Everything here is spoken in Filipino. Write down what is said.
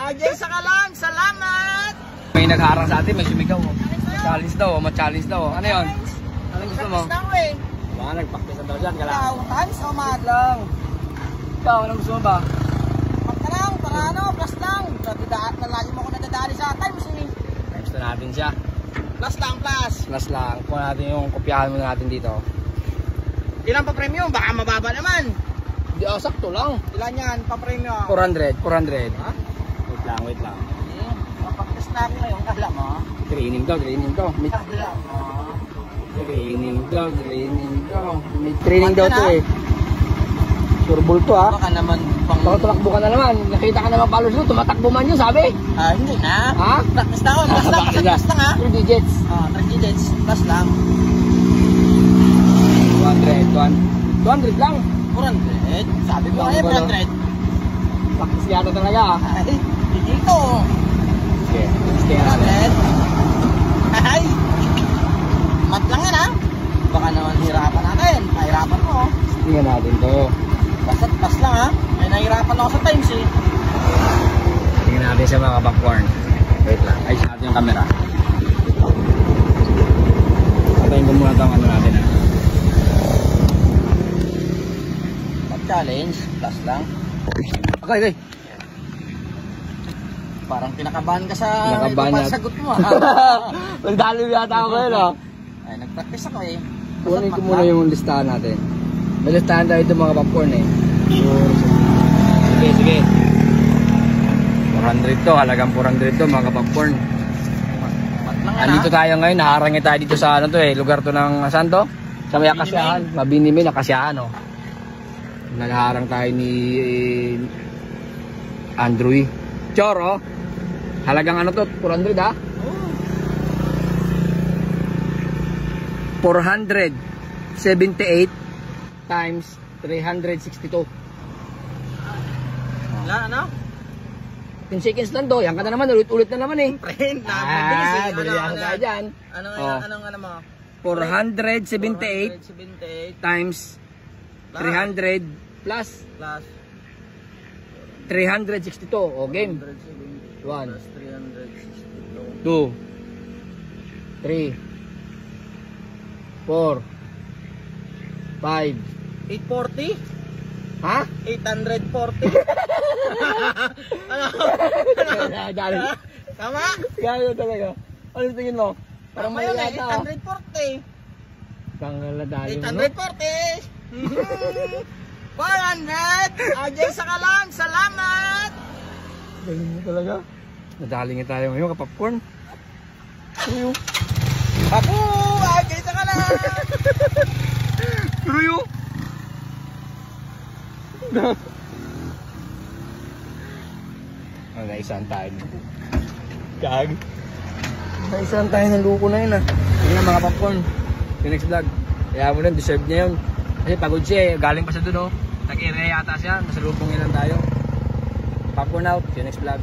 Ajay Sakalan, salamat! May nagharang sa atin, may sumigaw. Challenge daw, ma-challenge daw. Ano yun? Ano gusto mo? Practice na ako eh. Baka nagpaktisan daw dyan, kala. Ikaw, times o mat? Lang. Ikaw, anong gusto mo ba? Mat ka lang, para ano, plus lang. Lagi mo ko nadadali sa times eh. Times na natin siya. Plus lang, plus. Plus lang. Kuha natin yung kopyahan muna natin dito. Ilan pa premium? Baka mababa naman. Hindi, sakto lang. Ilan yan pa premium? 400. Ha? Wait lang. Practice na ako ngayon, kala mo? Training daw. Kala mo? Training daw. May training daw to eh. Surbol to ha. Baka naman pang... Baka tumakbo ka na naman. Nakita ka naman followers mo. Tumatakbo man yun, sabi. Hindi na. Ha? Practice na ako. Plus lang. Plus lang ha. 3 digits. 3 digits. Plus lang. 200 lang. 400. Sabi ko ay 400. Practice yata talaga ha. Ay, dito. Okay. 400. Ay. Mat lang yan ha. Baka naman hirapan natin. Mahirapan mo. Tingnan natin to. Basta't pas lang ha. Ay nahirapan ako sa times eh. Tingnan natin sa mga popcorn. Wait lang. Ayos natin yung camera. Patayin ko muna itong ano natin ha. Challenge, plus lang. Okay. Parang pinakabahan ka sa sagot mo ha. Magdalo yata ako yun ha. Ay, nag-practice ako eh. Kunin ko muna yung listahan natin. May listahan tayo itong mga popcorn eh. Sige. 400 to, halagang 400 to mga popcorn. Andito tayo ngayon, naharangin tayo dito sa ano to eh, lugar to ng saan to? Sa may Akasyahan, Mabinimay, Akasyahan oh. Nagharang tayo ni Andrew Choro. Halagang ano to? 400 ha? 478 times 362. Ano? 10 seconds lang do. Yan ka na naman. Ulit-ulit na naman eh. Print na. Bilihan tayo dyan. Anong mo? 478 times 300 plus 362. O game. 1 2 3 4 5 840? Ha? 840? Dali. Tama? Gano'n talaga. Ano tingin mo? Parang Tama may yun eh, yata. 840. Tanggal na dali mo. 840. 400. Ajay Sakalan, salamat. Galing mo talaga. Nadali nga tayo ngayon kapopcorn. Tuyo. Apo, Ajay Sakalan. Tuyo. Naisan tayo. Kag. Naisan tayo ng luko na yun ah. Yun nga mga popcorn. Yung next vlog. Kaya mo nun, deserve niya yun. Kasi pagod siya eh. Galing pa siya dun oh. Nag-area yata siya. Masalubong yun lang tayo. Popcorn out. See you next vlog.